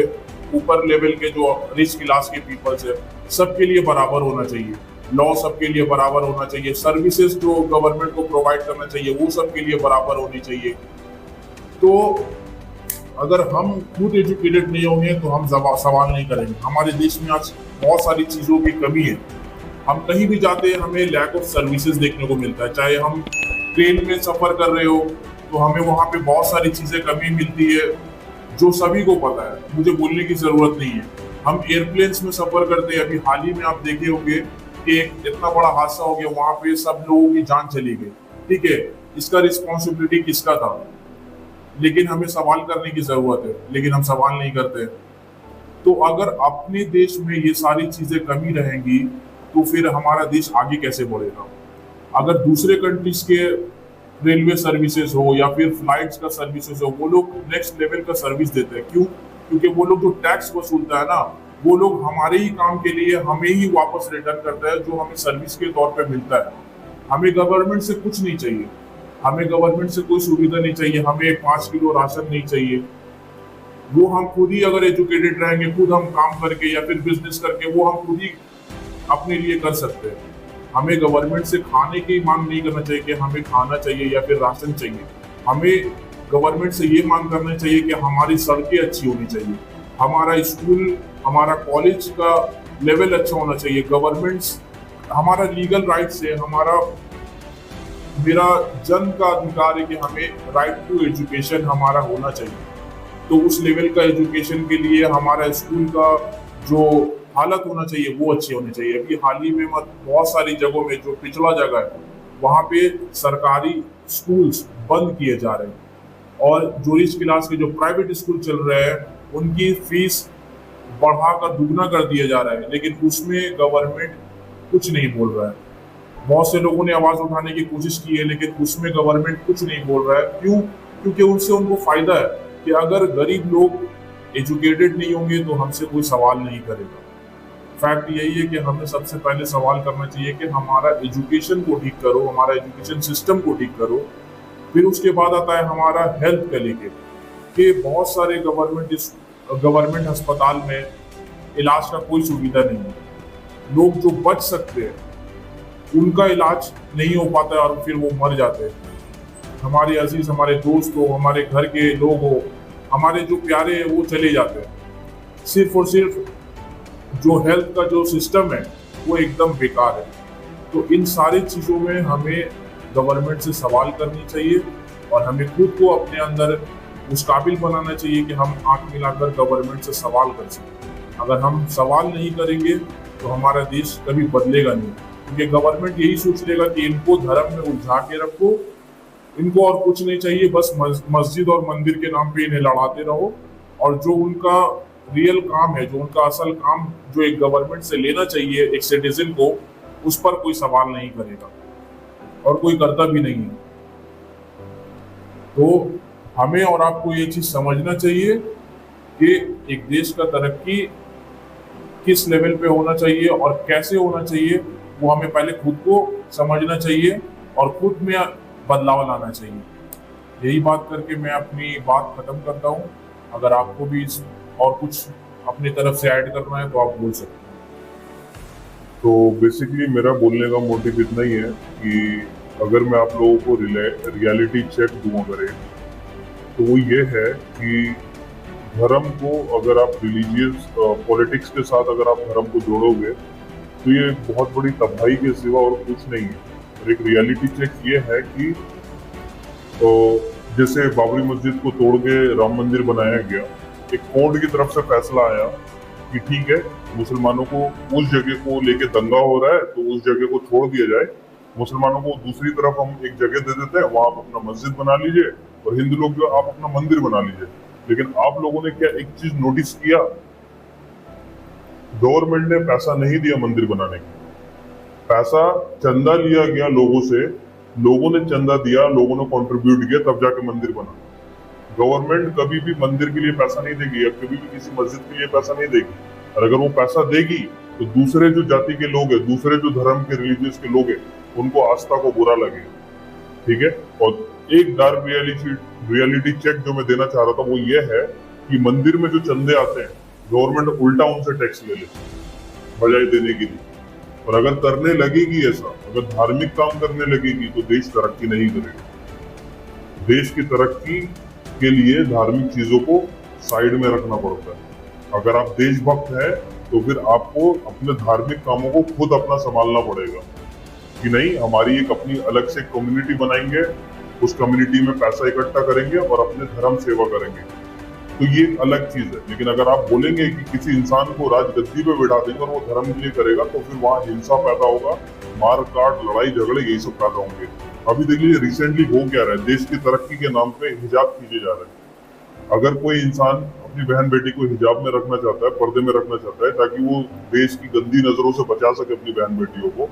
ऊपर लेवल के जो रिच क्लास के पीपल्स है, सबके लिए बराबर होना चाहिए। लॉ सबके लिए बराबर होना चाहिए, सर्विसेज जो गवर्नमेंट को प्रोवाइड करना चाहिए वो सबके लिए बराबर होनी चाहिए। तो अगर हम खुद एजुकेटेड नहीं होंगे तो हम सवाल नहीं करेंगे। हमारे देश में आज बहुत सारी चीज़ों की कमी है। हम कहीं भी जाते हैं हमें लैक ऑफ सर्विसेज देखने को मिलता है। चाहे हम ट्रेन में सफ़र कर रहे हो तो हमें वहाँ पे बहुत सारी चीज़ें कमी मिलती है जो सभी को पता है, मुझे बोलने की ज़रूरत नहीं है। हम एयरप्लेन्स में सफ़र करते हैं, अभी हाल ही में आप देखे होंगे कि इतना बड़ा हादसा हो गया, वहाँ पे सब लोगों की जान चली गई, ठीक है, इसका रिस्पॉन्सिबिलिटी किसका था? लेकिन हमें सवाल करने की जरूरत है, लेकिन हम सवाल नहीं करते। तो अगर अपने देश में ये सारी चीजें कमी रहेंगी तो फिर हमारा देश आगे कैसे बढ़ेगा? अगर दूसरे कंट्रीज के रेलवे सर्विसेज हो या फिर फ्लाइट्स का सर्विसेज हो, वो लोग नेक्स्ट लेवल का सर्विस देते हैं। क्यों? क्योंकि वो लोग जो टैक्स वसूलता है ना, वो लोग हमारे ही काम के लिए हमें ही वापस रिटर्न करता है, जो हमें सर्विस के तौर पे मिलता है। हमें गवर्नमेंट से कुछ नहीं चाहिए, हमें गवर्नमेंट से कोई सुविधा नहीं चाहिए, हमें 5 किलो राशन नहीं चाहिए, वो हम खुद ही अगर एजुकेटेड रहेंगे, खुद हम काम करके या फिर बिजनेस करके वो हम खुद ही अपने लिए कर सकते हैं। हमें गवर्नमेंट से खाने की मांग नहीं करना चाहिए कि हमें खाना चाहिए या फिर राशन चाहिए। हमें गवर्नमेंट से ये मांग करना चाहिए कि हमारी सड़कें अच्छी होनी चाहिए, हमारा स्कूल, हमारा कॉलेज का लेवल अच्छा होना चाहिए। गवर्नमेंट हमारा लीगल राइट्स है, हमारा मेरा जन्म का अधिकार है कि हमें राइट टू एजुकेशन हमारा होना चाहिए। तो उस लेवल का एजुकेशन के लिए हमारा स्कूल का जो हालत होना चाहिए वो अच्छी होनी चाहिए। अभी हाल ही में बहुत सारी जगहों में जो पिछड़ा जगह है वहाँ पे सरकारी स्कूल्स बंद किए जा रहे हैं और जो रिच क्लास के जो प्राइवेट स्कूल चल रहे हैं उनकी फीस बढ़ाकर दुगना कर दिया जा रहा है, लेकिन उसमें गवर्नमेंट कुछ नहीं बोल रहा है। बहुत से लोगों ने आवाज उठाने की कोशिश की है लेकिन उसमें गवर्नमेंट कुछ नहीं बोल रहा है। क्यों? क्योंकि उससे उनको फायदा है कि अगर गरीब लोग एजुकेटेड नहीं होंगे तो हमसे कोई सवाल नहीं करेगा। फैक्ट यही है कि हमें सबसे पहले सवाल करना चाहिए कि हमारा एजुकेशन को ठीक करो, हमारा एजुकेशन सिस्टम को ठीक करो। फिर उसके बाद आता है हमारा हेल्थ का लेके कि बहुत सारे गवर्नमेंट अस्पताल में इलाज का कोई सुविधा नहीं है। लोग जो बच सकते हैं उनका इलाज नहीं हो पाता है और फिर वो मर जाते हैं। हमारे अजीज, हमारे दोस्त हो, हमारे घर के लोग हो, हमारे जो प्यारे हैं वो चले जाते हैं। सिर्फ और सिर्फ जो हेल्थ का जो सिस्टम है वो एकदम बेकार है। तो इन सारी चीज़ों में हमें गवर्नमेंट से सवाल करनी चाहिए और हमें खुद को अपने अंदर उस काबिल बनाना चाहिए कि हम आंख मिलाकर गवर्नमेंट से सवाल कर सकें। अगर हम सवाल नहीं करेंगे तो हमारा देश कभी बदलेगा नहीं, क्योंकि गवर्नमेंट यही सोच लेगा कि इनको धर्म में उलझा के रखो, इनको और कुछ नहीं चाहिए, बस मस्जिद और मंदिर के नाम पे इन्हें लड़ाते रहो। और जो उनका रियल काम है, जो उनका असल काम जो एक गवर्नमेंट से लेना चाहिए एक सिटीजन को, उस पर कोई सवाल नहीं करेगा और कोई करता भी नहीं है। तो हमें और आपको ये चीज समझना चाहिए कि एक देश का तरक्की किस लेवल पे होना चाहिए और कैसे होना चाहिए, वो हमें पहले खुद को समझना चाहिए और खुद में बदलाव लाना चाहिए। यही बात करके मैं अपनी बात खत्म करता हूँ। अगर आपको भी और कुछ अपनी तरफ से ऐड करना है तो आप बोल सकते हैं। तो बेसिकली मेरा बोलने का मोटिव इतना ही है कि अगर मैं आप लोगों को रियलिटी चेक दूँ अगर एक, तो वो ये है कि धर्म को अगर आप रिलीजियस पॉलिटिक्स के साथ अगर आप धर्म को जोड़ोगे तो ये बहुत बड़ी तबाही के सिवा और कुछ नहीं है। और एक रियलिटी चेक ये है कि जैसे बाबरी मस्जिद को तोड़ के राम मंदिर बनाया गया, एक कोर्ट की तरफ से फैसला आया कि ठीक है, मुसलमानों को उस जगह को लेके दंगा हो रहा है तो उस जगह को छोड़ दिया जाए, मुसलमानों को दूसरी तरफ हम एक जगह दे देते हैं, वहां आप अपना मस्जिद बना लीजिए और हिंदू लोग जो आप अपना मंदिर बना लीजिए। लेकिन आप लोगों ने क्या एक चीज नोटिस किया, गवर्नमेंट ने पैसा नहीं दिया मंदिर बनाने के, पैसा चंदा लिया गया लोगों से, लोगों ने चंदा दिया, लोगों ने कंट्रीब्यूट किया, तब जाके मंदिर बना। गवर्नमेंट कभी भी मंदिर के लिए पैसा नहीं देगी या कभी भी किसी मस्जिद के लिए पैसा नहीं देगी। और अगर वो पैसा देगी तो दूसरे जो जाति के लोग हैं, दूसरे जो धर्म के रिलीजियस के लोग हैं, उनको आस्था को बुरा लगेगा। ठीक है। और एक डार्क रियलिटी चेक जो मैं देना चाह रहा था वो ये है कि मंदिर में जो चंदे आते हैं गवर्नमेंट उल्टा उनसे टैक्स ले लेती है बजाय देने के लिए। और अगर करने लगेगी ऐसा, अगर धार्मिक काम करने लगेगी तो देश तरक्की नहीं करेगा। देश की तरक्की के लिए धार्मिक चीजों को साइड में रखना पड़ता है। अगर आप देशभक्त हैं तो फिर आपको अपने धार्मिक कामों को खुद अपना संभालना पड़ेगा कि नहीं, हमारी एक अपनी अलग से कम्युनिटी बनाएंगे, उस कम्युनिटी में पैसा इकट्ठा करेंगे और अपने धर्म सेवा करेंगे। तो ये एक अलग चीज है। लेकिन अगर आप बोलेंगे कि किसी इंसान को राजगद्दी पे बिठा देंगे और वो धर्म के लिए करेगा तो फिर वहां हिंसा पैदा होगा, मार काट, लड़ाई झगड़े, यही सब पैदा होंगे। अभी देख लीजिए रिसेंटली हो क्या रहा है, देश की तरक्की के नाम पे हिजाब खींचे जा रहे हैं। अगर कोई इंसान अपनी बहन बेटी को हिजाब में रखना चाहता है, पर्दे में रखना चाहता है ताकि वो देश की गंदी नजरों से बचा सके अपनी बहन बेटियों को,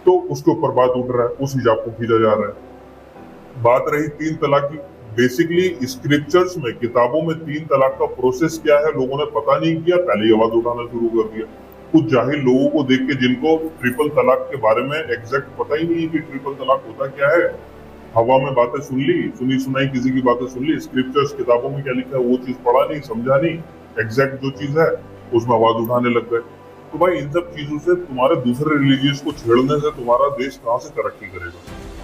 तो उसके ऊपर बात उठ रहा है, उस हिजाब को खींचा जा रहा है। बात रही 3 तलाक की, बेसिकली स्क्रिप्चर्स में, किताबों में 3 तलाक का प्रोसेस क्या है लोगों ने पता नहीं किया, पहले ही आवाज उठाना शुरू कर दिया। कुछ जाहिल लोगों को देख के जिनको ट्रिपल तलाक के बारे में एग्जैक्ट पता ही नहीं है कि ट्रिपल तलाक होता क्या है, हवा में बातें सुन ली, सुनी सुनाई किसी की बातें सुन ली, स्क्रिप्चर्स किताबों में क्या लिखा है वो चीज पढ़ा नहीं, समझा नहीं, एग्जैक्ट जो चीज है उसमें आवाज उठाने लग गए। तो भाई इन सब चीजों से तुम्हारे दूसरे रिलीजियस को छेड़ने से तुम्हारा देश कहाँ से तरक्की करेगा?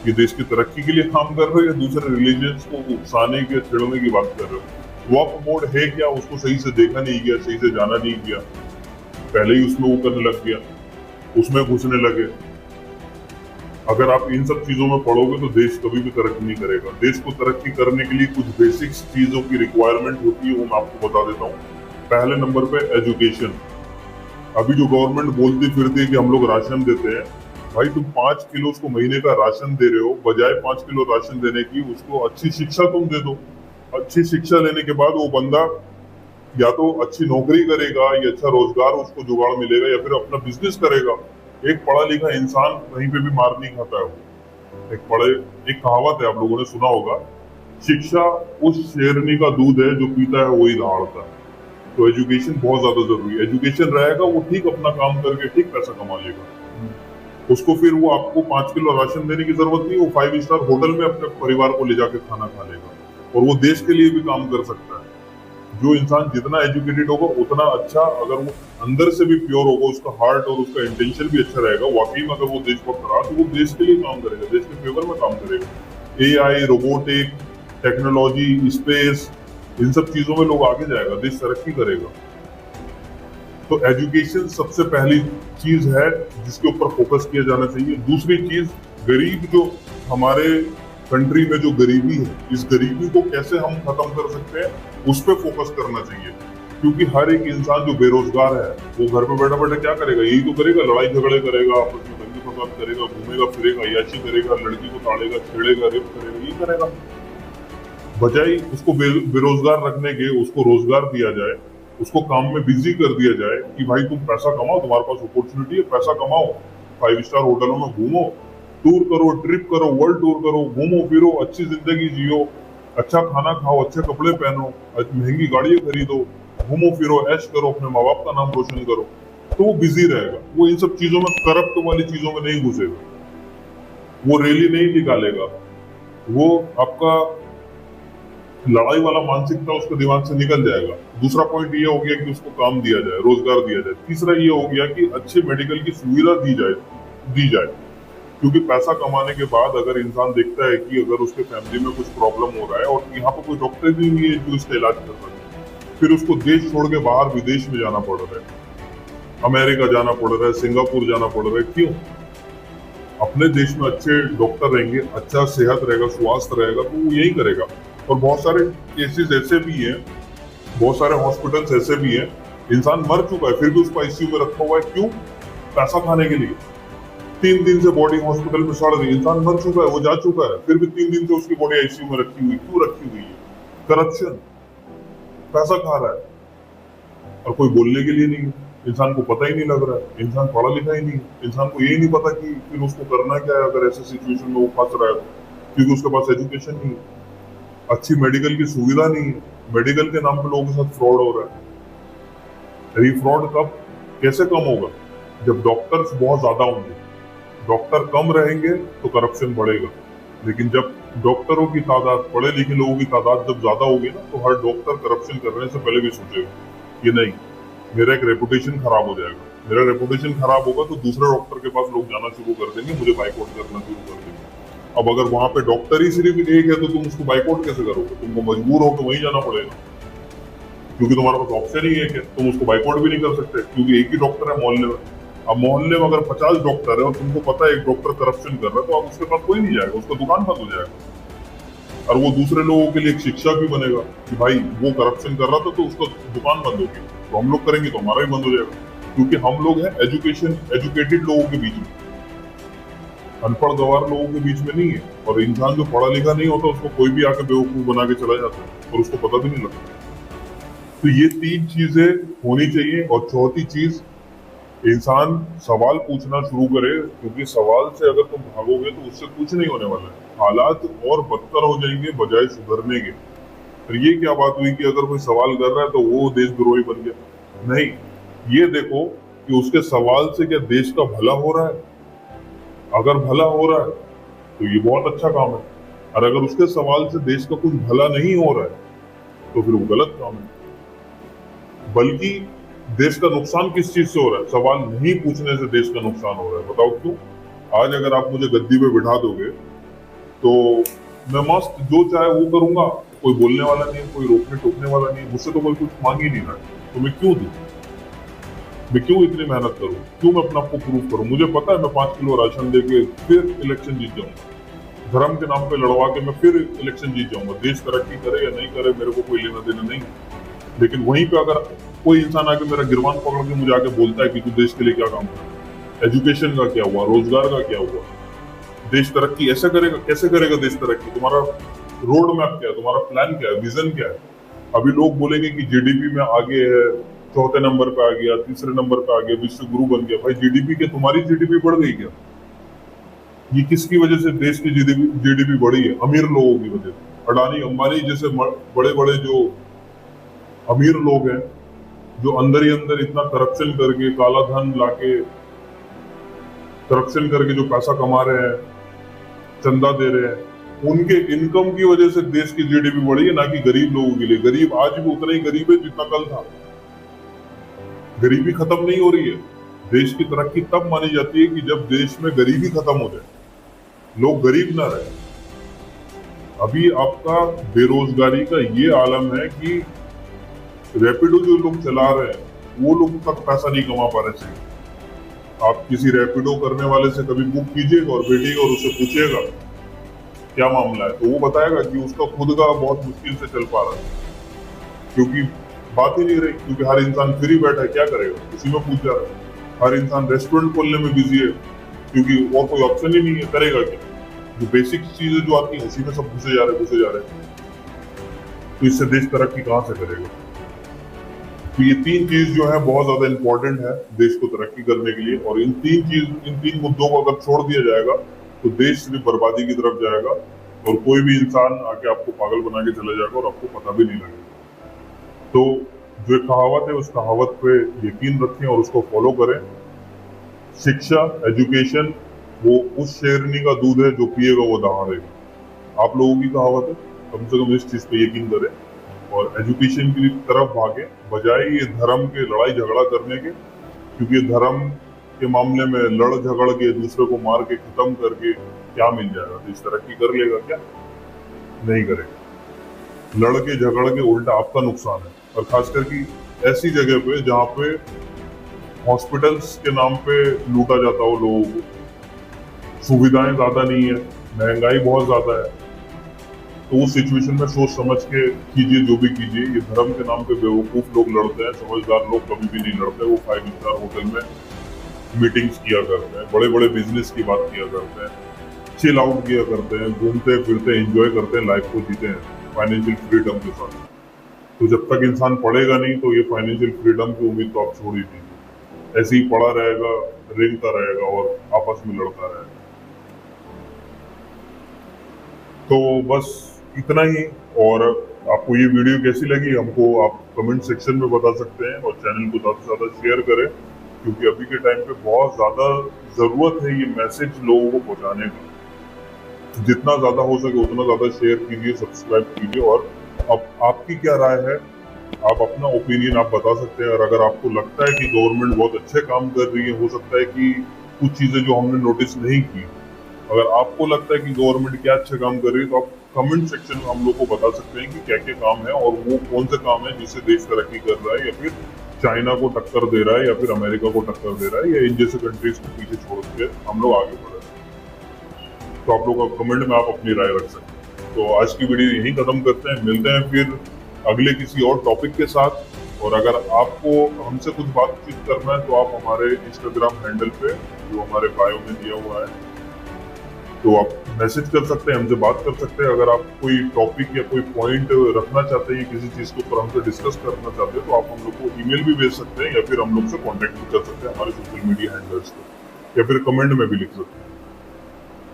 ये देश की तरक्की के लिए काम कर रहे हो या दूसरे रिलीजियस को उकसाने के छेड़ने की बात कर रहे हो? वक्फ बोर्ड है क्या, उसको सही से देखा नहीं गया, सही से जाना नहीं गया, पहले ही उसमें वो करने लग गया, उसमें घुसने लगे। अगर आप इन सब चीजों में पढ़ोगे तो देश कभी भी तरक्की नहीं करेगा। देश को तरक्की करने के लिए कुछ बेसिक्स चीजों की रिक्वायरमेंट होती है, वो मैं आपको बता देता हूँ। पहले नंबर पे एजुकेशन। अभी जो गवर्नमेंट बोलती फिरती है कि हम लोग राशन देते हैं, भाई तुम 5 किलो उसको महीने का राशन दे रहे हो, बजाय 5 किलो राशन देने की उसको अच्छी शिक्षा तुम दे दो। अच्छी शिक्षा लेने के बाद वो बंदा या तो अच्छी नौकरी करेगा या अच्छा रोजगार उसको जुगाड़ मिलेगा या फिर अपना बिजनेस करेगा। एक पढ़ा लिखा इंसान कहीं पे भी मार नहीं खाता है वो। एक कहावत है, आप लोगों ने सुना होगा, शिक्षा उस शेरनी का दूध है जो पीता है वही दहाड़ता है। तो एजुकेशन बहुत ज्यादा जरूरी है। एजुकेशन रहेगा वो ठीक अपना काम करके ठीक पैसा कमा लेगा, उसको फिर वो आपको 5 किलो राशन देने की जरूरत नहीं, वो 5 स्टार होटल में अपने परिवार को ले जाके खाना खा लेगा और वो देश के लिए भी काम कर सकता है। जो इंसान जितना एजुकेटेड होगा उतना अच्छा, अगर वो अंदर से भी प्योर होगा, उसका हार्ट और उसका इंटेंशन भी अच्छा रहेगा, वाकई में अगर वो देशभक्त रहा तो वो देश के लिए काम करेगा, देश के फेवर में काम करेगा। AI, रोबोटिक, टेक्नोलॉजी, स्पेस, इन सब चीजों में लोग आगे जाएगा, देश तरक्की करेगा। तो एजुकेशन सबसे पहली चीज है जिसके ऊपर फोकस किया जाना चाहिए। दूसरी चीज, गरीब जो हमारे कंट्री में जो गरीबी है, इस गरीबी को कैसे हम खत्म कर सकते हैं उस पर फोकस करना चाहिए। क्योंकि हर एक इंसान जो बेरोजगार है वो घर पे बैठा बैठा क्या करेगा? यही तो करेगा, लड़ाई झगड़े करेगा, आपस में दंगे फसाद करेगा, घूमेगा फिरेगा, याशी करेगा, लड़की को ताड़ेगा, छेड़ेगा, रेप करेगा, यही करेगा। बजाय उसको बेरोजगार रखने के उसको रोजगार दिया जाए, उसको काम में बिजी कर दिया जाए कि भाई तुम पैसा कमाओ, तुम्हारे पास अपॉर्चुनिटी है, पैसा कमाओ, 5 स्टार होटलों में घूमो, टूर करो, ट्रिप करो, वर्ल्ड टूर करो, घूमो फिरो, अच्छी जिंदगी जियो, अच्छा खाना खाओ, अच्छे कपड़े पहनो, महंगी गाड़ियां खरीदो, घूमो फिरो, ऐश करो, अपने माँ बाप का नाम रोशन करो। तो वो बिजी रहेगा, वो इन सब चीजों में, करप्ट वाली चीजों में नहीं घुसेगा, वो रैली नहीं निकालेगा, वो आपका लड़ाई वाला मानसिकता उसके दिमाग से निकल जाएगा। दूसरा पॉइंट ये हो गया कि उसको काम दिया जाए, रोजगार दिया जाए। तीसरा ये हो गया कि अच्छे मेडिकल की सुविधा दी जाए। क्योंकि पैसा कमाने के बाद अगर इंसान देखता है कि अगर उसके फैमिली में कुछ प्रॉब्लम हो रहा है और यहाँ पर कोई डॉक्टर भी नहीं है जो इसका इलाज कर सके, फिर उसको देश छोड़ के बाहर विदेश में जाना पड़ रहा है, अमेरिका जाना पड़ रहा है, सिंगापुर जाना पड़ रहा है। क्यों? अपने देश में अच्छे डॉक्टर रहेंगे, अच्छा सेहत रहेगा, स्वास्थ्य रहेगा, तो वो यही करेगा। और बहुत सारे केसेस ऐसे भी हैं, बहुत सारे हॉस्पिटल्स ऐसे भी हैं, इंसान मर चुका है फिर भी उसको आईसीयू में रखा हुआ है। क्यों? पैसा खाने के लिए। 3 दिन से बॉडी हॉस्पिटल में सड़ रही है, इंसान मर चुका है, वो जा चुका है, फिर भी 3 दिन से उसकी बॉडी आईसीयू में रखी हुई। क्यों रखी हुई है? करप्शन, पैसा खा रहा है और कोई बोलने के लिए नहीं है। इंसान को पता ही नहीं लग रहा है, इंसान पढ़ा लिखा ही नहीं है, इंसान को यही नहीं पता कि फिर उसको करना क्या है अगर ऐसे सिचुएशन में वो फंस रहा है, क्योंकि उसके पास एजुकेशन नहीं है, अच्छी मेडिकल की सुविधा नहीं है, मेडिकल के नाम पे लोगों के साथ फ्रॉड हो रहा है। ये फ्रॉड कब, कैसे कम होगा? जब डॉक्टर्स बहुत ज्यादा होंगे। डॉक्टर कम रहेंगे तो करप्शन बढ़ेगा, लेकिन जब डॉक्टरों की तादाद, पढ़े लिखे लोगों की तादाद जब ज्यादा होगी ना, तो हर डॉक्टर करप्शन करने से पहले भी सोचेगा कि नहीं, मेरा एक रेपुटेशन खराब हो जाएगा, मेरा रेपुटेशन खराब होगा तो दूसरे डॉक्टर के पास लोग जाना शुरू कर देंगे, मुझे बाइकआउट करना शुरू कर देंगे। अब अगर वहां पे डॉक्टर ही सिर्फ एक है तो तुम उसको बाइकआउट कैसे करोगे? तुमको मजबूर होकर वहीं जाना पड़ेगा, क्योंकि तुम्हारे पास ऑप्शन ही एक है, तुम उसको बाइकआउट भी नहीं कर सकते क्योंकि एक ही डॉक्टर है मोहल्ले में। अब मोहल्ले में अगर 50 डॉक्टर है और तुमको पता है एक डॉक्टर करप्शन कर रहा है, तो अब उसके पास कोई नहीं जाएगा, उसका दुकान बंद हो जाएगा। और वो दूसरे लोगों के लिए एक शिक्षा भी बनेगा कि भाई वो करप्शन कर रहा था तो उसका दुकान बंद होगी, तो हम लोग करेंगे तो हमारा भी बंद हो जाएगा। क्योंकि हम लोग हैं एजुकेटेड लोगों के बीच में, अनपढ़ गवार लोगों के बीच में नहीं है। और इंसान जो पढ़ा लिखा नहीं होता उसको कोई भी आके बेवकूफ बना के चला जाता है और उसको पता भी नहीं लगता। तो ये 3 चीजें होनी चाहिए। और चौथी चीज, इंसान सवाल पूछना शुरू करे, क्योंकि सवाल से अगर तुम भागोगे तो उससे कुछ नहीं होने वाला है, हालात और बदतर हो जाएंगे बजाय सुधरने के। फिर ये क्या बात हुई कि अगर कोई सवाल कर रहा है तो वो देशद्रोही बन गया? नहीं, ये देखो कि उसके सवाल से क्या देश का भला हो रहा है। अगर भला हो रहा है तो ये बहुत अच्छा काम है, और अगर उसके सवाल से देश का कुछ भला नहीं हो रहा है तो फिर वो गलत काम है। बल्कि देश का नुकसान किस चीज से हो रहा है? सवाल नहीं पूछने से देश का नुकसान हो रहा है। बताओ क्यों? आज अगर आप मुझे गद्दी पे बिठा दोगे तो मैं मस्त जो चाहे वो करूंगा, कोई बोलने वाला नहीं, कोई रोकने टोकने वाला नहीं, मुझसे तो कोई कुछ मांग ही नहीं रहा है, तो मैं क्यों दूं? मैं क्यों इतनी मेहनत करूं? क्यों मैं अपने आप को प्रूव करूं? मुझे पता है मैं 5 किलो राशन देके फिर इलेक्शन जीत जाऊंगा, धर्म के नाम पे लड़वा के मैं फिर इलेक्शन जीत जाऊंगा। देश तरक्की करे या नहीं करे मेरे को कोई लेना देना नहीं। लेकिन वहीं पे अगर कोई इंसान आके मेरा गिरबान पकड़ के मुझे आके बोलता है कि तू देश के लिए क्या काम कर, एजुकेशन का क्या हुआ, रोजगार का क्या हुआ, देश तरक्की ऐसे करेगा, कैसे करेगा देश तरक्की? तुम्हारा रोड मैप क्या है, तुम्हारा प्लान क्या है, विजन क्या है? अभी लोग बोलेंगे कि जीडीपी में आगे है, चौथे नंबर पे आ गया, तीसरे नंबर पे आ गया, विश्व गुरु बन गया। भाई जीडीपी के तुम्हारी जीडीपी बढ़ गई क्या? ये किसकी वजह से देश की जीडीपी बढ़ी है? अमीर लोगों की वजह से। अडानी अंबानी जैसे बड़े बड़े जो अमीर लोग हैं, जो अंदर ही अंदर इतना करप्शन करके, काला धन लाके करप्शन करके जो पैसा कमा रहे हैं, चंदा दे रहे हैं, उनके इनकम की वजह से देश की जीडीपी बढ़ी है, ना कि गरीब लोगों के लिए। गरीब आज भी उतना ही गरीब है जितना कल था। गरीबी खत्म नहीं हो रही है। देश की तरक्की तब मानी जाती है कि जब देश में गरीबी खत्म हो जाए, लोग गरीब ना रहे। अभी आपका बेरोजगारी का ये आलम है कि रैपिडो जो लोग चला रहे हैं वो लोग तक पैसा नहीं कमा पा रहे थे। आप किसी रैपिडो करने वाले से कभी बुक कीजिएगा और बैठिएगा और उससे पूछिएगा क्या मामला है, तो वो बताएगा कि उसका खुद का बहुत मुश्किल से चल पा रहा है, क्योंकि बात ही नहीं रही। क्योंकि हर इंसान फ्री बैठा है, क्या करेगा, उसी में पूछ जा रहा है। हर इंसान रेस्टोरेंट खोलने में बिजी है, क्योंकि और कोई ऑप्शन ही नहीं है, करेगा क्या? जो बेसिक चीजें जो आती है उसी में सब घुसे जा रहे हैं। तो इससे देश तरक्की कहाँ से करेगा? तो ये 3 चीज जो है बहुत ज्यादा इंपॉर्टेंट है देश को तरक्की करने के लिए। और इन 3 मुद्दों को अगर छोड़ दिया जाएगा तो देश सिर्फ बर्बादी की तरफ जाएगा और कोई भी इंसान आके आपको पागल बना के चला जाएगा और आपको पता भी नहीं लगेगा। तो जो एक कहावत है उस कहावत पे यकीन रखें और उसको फॉलो करें। शिक्षा, एजुकेशन वो उस शेरनी का दूध है जो पिएगा वो दहाड़ेगा। आप लोगों की कहावत है, कम से कम इस चीज पे यकीन करें और एजुकेशन की तरफ भागे, बजाय ये धर्म के लड़ाई झगड़ा करने के। क्योंकि धर्म के मामले में लड़ झगड़ के दूसरे को मार के खत्म करके क्या मिल जाएगा? देश तरक्की कर लेगा क्या? नहीं करेगा। लड़ के झगड़ के उल्टा आपका नुकसान है। और खासकर की ऐसी जगह पे जहाँ पे हॉस्पिटल्स के नाम पे लूटा जाता हो लोगों को, सुविधाएं ज्यादा नहीं है, महंगाई बहुत ज्यादा है, तो उस सिचुएशन में सोच समझ के कीजिए जो भी कीजिए। ये धर्म के नाम पे बेवकूफ लोग लड़ते हैं, समझदार लोग कभी भी नहीं लड़ते। वो 5 स्टार होटल में मीटिंग्स किया करते हैं, बड़े बड़े बिजनेस की बात किया करते हैं, चिल आउट किया करते हैं, घूमते फिरते एंजॉय करते हैं, लाइफ को जीते हैं फाइनेंशियल फ्रीडम के साथ। तो जब तक इंसान पढ़ेगा नहीं तो ये फाइनेंशियल फ्रीडम की उम्मीद तो आप छोड़ ही दीजिए। ऐसे ही पड़ा रहेगा, रेंगता रहेगा और आपस में लड़ता रहेगा। तो बस इतना ही। और आपको ये वीडियो कैसी लगी हमको आप कमेंट सेक्शन में बता सकते हैं और चैनल को ज़्यादा से ज़्यादा शेयर करें, क्योंकि अभी के टाइम पे बहुत ज़्यादा ज़रूरत है ये मैसेज लोगों को पहुंचाने की। जितना ज़्यादा हो सके उतना ज़्यादा शेयर कीजिए, सब्सक्राइब कीजिए। और अब आपकी क्या राय है, आप अपना ओपिनियन आप बता सकते हैं। और अगर आपको लगता है कि गवर्नमेंट बहुत अच्छे काम कर रही है, हो सकता है कि कुछ चीज़ें जो हमने नोटिस नहीं की, अगर आपको लगता है कि गवर्नमेंट क्या अच्छे काम कर रही है तो आप कमेंट सेक्शन में हम लोग को बता सकते हैं कि क्या क्या काम है और वो कौन से काम है जिससे देश तरक्की कर रहा है, या फिर चाइना को टक्कर दे रहा है, या फिर अमेरिका को टक्कर दे रहा है, या इन जैसे कंट्रीज को पीछे छोड़ के हम लोग आगे बढ़ रहे हैं। तो आप लोग कमेंट में आप अपनी राय रख सकते हैं। तो आज की वीडियो यहीं खत्म करते हैं, मिलते हैं फिर अगले किसी और टॉपिक के साथ। और अगर आपको हमसे कुछ बातचीत करना है तो आप हमारे इंस्टाग्राम हैंडल पे जो हमारे बायो में दिया हुआ है तो आप मैसेज कर सकते हैं, हमसे बात कर सकते हैं। अगर आप कोई टॉपिक या कोई पॉइंट रखना चाहते हैं, किसी चीज़ के ऊपर हमसे डिस्कस करना चाहते हैं तो आप हम लोग को ईमेल भी भेज सकते हैं, या फिर हम लोग से कॉन्टैक्ट भी कर सकते हैं हमारे सोशल मीडिया हैंडल्स पे, या फिर कमेंट में भी लिख सकते हैं।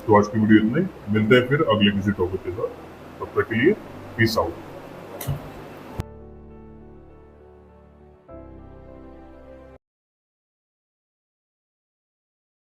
तो आज की वीडियो इतनी, मिलते हैं फिर अगले किसी टॉपिक के साथ। तब तक के लिए पीस आउट।